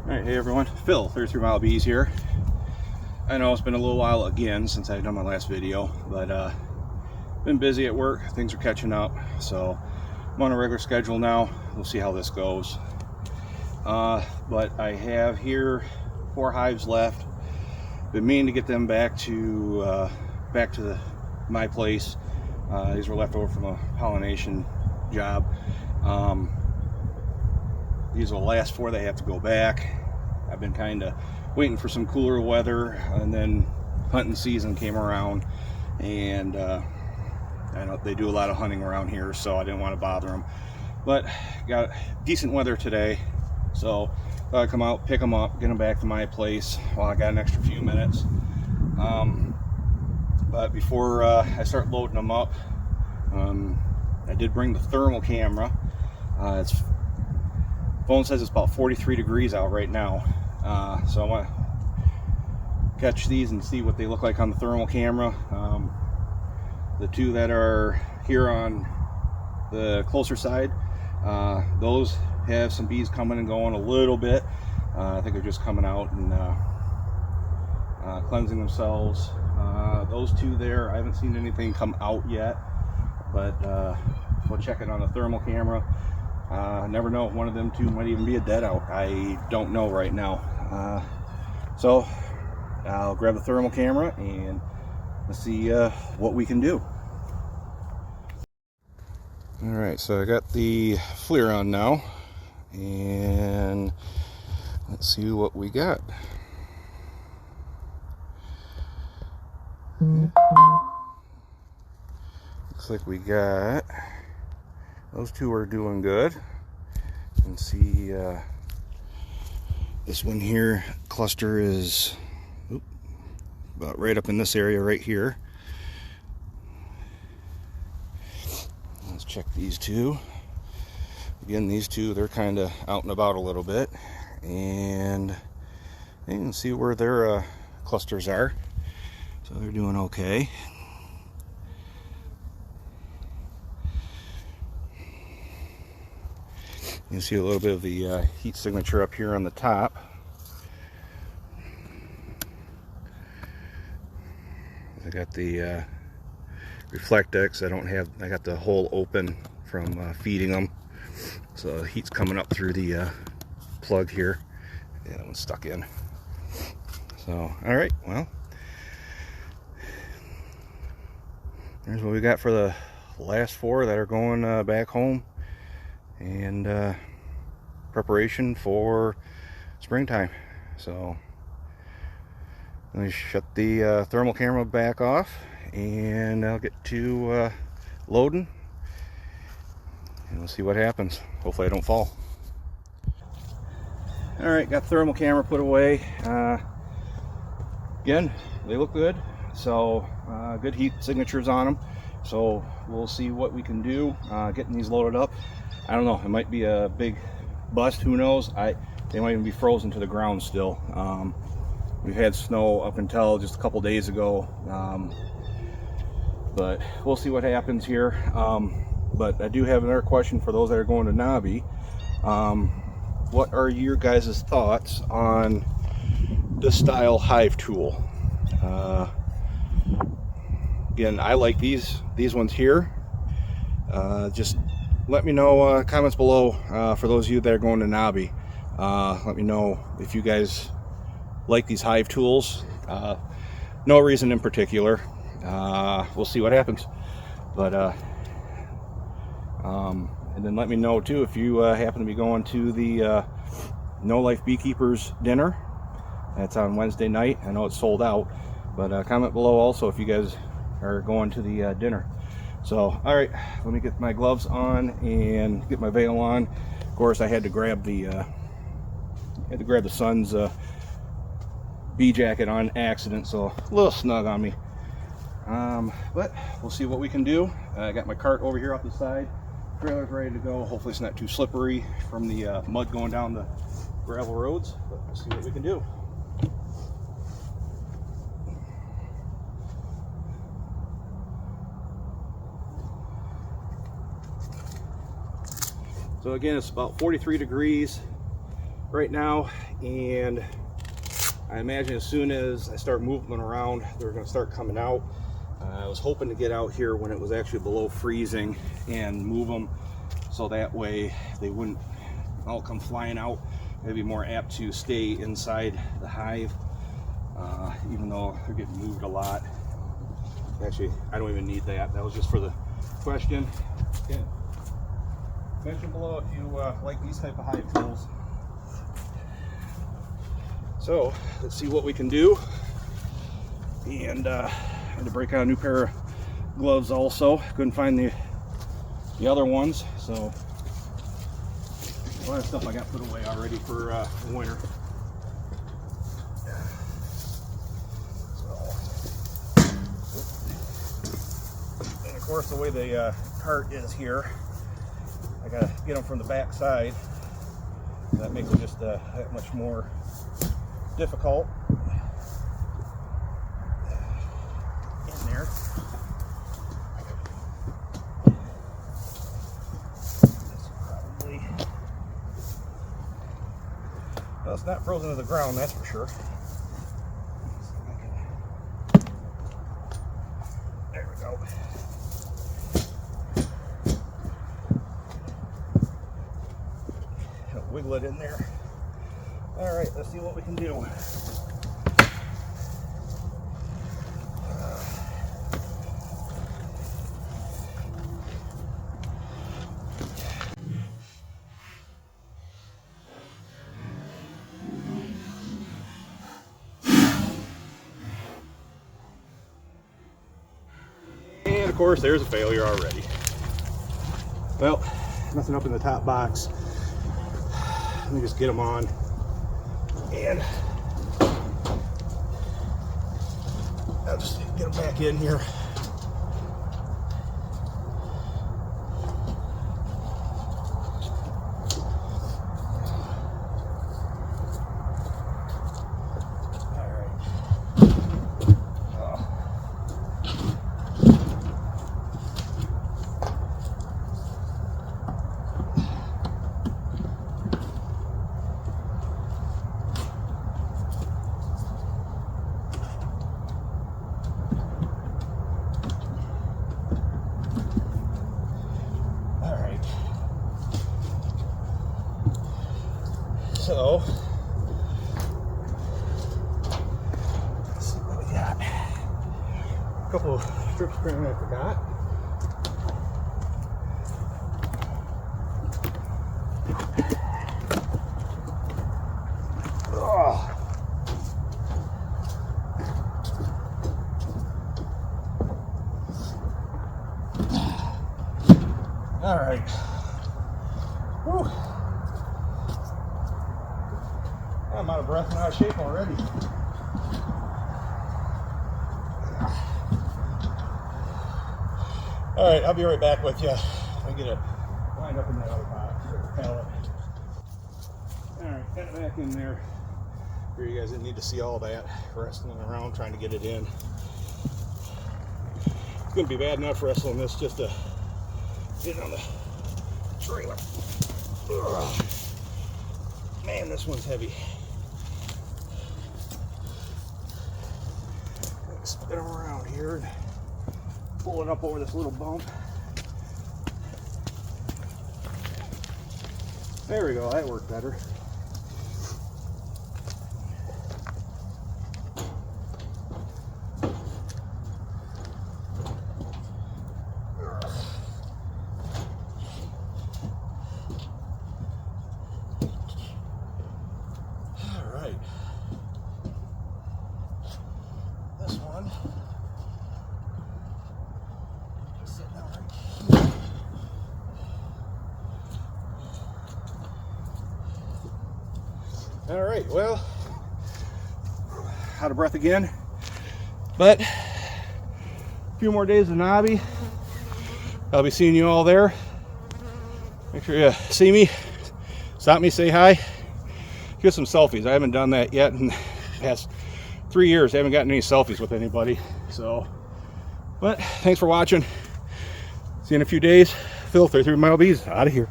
Alright, hey everyone, Phil, 33 Mile Bees here. I know it's been a little while again since I've done my last video, but been busy at work, things are catching up, so I'm on a regular schedule now. We'll see how this goes. But I have here 4 hives left. Been meaning to get them back to my place. These were left over from a pollination job. These are the last 4 that have to go back. I've been kind of waiting for some cooler weather, and then hunting season came around, and I know they do a lot of hunting around here, so I didn't want to bother them. But got decent weather today, so thought I'd come out, pick them up, get them back to my place while I got an extra few minutes. But before I start loading them up, I did bring the thermal camera. Phone says it's about 43 degrees out right now, so I want to catch these and see what they look like on the thermal camera. The 2 that are here on the closer side, those have some bees coming and going a little bit. I think they're just coming out and cleansing themselves. Those 2 there, I haven't seen anything come out yet, but we'll check it on the thermal camera. Never know, one of them 2 might even be a dead out. I don't know right now. So I'll grab the thermal camera and let's see what we can do. Alright, so I got the FLIR on now, and let's see what we got. Looks like we got those 2 are doing good. You can see this one here, cluster is about right up in this area right here. Let's check these 2. Again, these 2, they're kind of out and about a little bit, and you can see where their clusters are. So they're doing okay. You can see a little bit of the heat signature up here on the top. I got the Reflectex. I got the hole open from feeding them, so the heat's coming up through the plug here. Yeah, that one's stuck in. So, all right, well, there's what we got for the last 4 that are going back home, and preparation for springtime. So let me shut the thermal camera back off, and I'll get to loading, and we'll see what happens. Hopefully I don't fall. Alright, got the thermal camera put away. Again, they look good, so good heat signatures on them, so we'll see what we can do getting these loaded up. I don't know, it might be a big bust, who knows. They might even be frozen to the ground still. We've had snow up until just a couple days ago, but we'll see what happens here. But I do have another question for those that are going to nahbe. What are your guys' thoughts on this style hive tool? Again, I like these ones here. Just let me know, comments below, for those of you that are going to nahbe. Let me know if you guys like these hive tools. No reason in particular. We'll see what happens. But and then let me know too if you happen to be going to the No Life Beekeepers dinner. That's on Wednesday night. I know it's sold out, but comment below also if you guys are going to the dinner. So, all right, let me get my gloves on and get my veil on. Of course, I had to grab the son's bee jacket on accident, so a little snug on me. But we'll see what we can do. I got my cart over here off the side. Trailer's ready to go. Hopefully it's not too slippery from the mud going down the gravel roads, but we'll see what we can do. So again, it's about 43 degrees. right now, and I imagine as soon as I start moving them around, they're going to start coming out. I was hoping to get out here when it was actually below freezing and move them so that way they wouldn't all come flying out. They'd be more apt to stay inside the hive, even though they're getting moved a lot. Actually, I don't even need that. That was just for the question. Yeah. Mention below if you like these type of hive tools. So let's see what we can do. And I had to break out a new pair of gloves also. Couldn't find the other ones, so a lot of stuff I got put away already for winter. And of course, the way the cart is here, I gotta get them from the back side. That makes it just that much more difficult. In there. Well, it's not frozen to the ground, that's for sure. There we go. Wiggle it in there. All right, let's see what we can do. And of course, there's a failure already. Well, nothing up in the top box. Let me just get them on. And I'll just get them back in here. So, let's see what we got. A couple of strip string I forgot. Oh. All right. Whew. I'm out of breath and out of shape already. All right, I'll be right back with you. I get it lined up in that other box or pallet. All right, got it back in there. Here, you guys didn't need to see all that wrestling around trying to get it in. It's gonna be bad enough wrestling this just to get it on the trailer. Ugh. Man, this one's heavy. Spin them around here and pull it up over this little bump. There we go, that worked better. All right. This one just sitting out right here. All right, well, out of breath again, but a few more days of nahbe. I'll be seeing you all there. Make sure you see me, stop me, say hi, get some selfies. I haven't done that yet in the past 3 years. I haven't gotten any selfies with anybody. So, but thanks for watching. See you in a few days. Phil, 33 Mile Bees, out of here.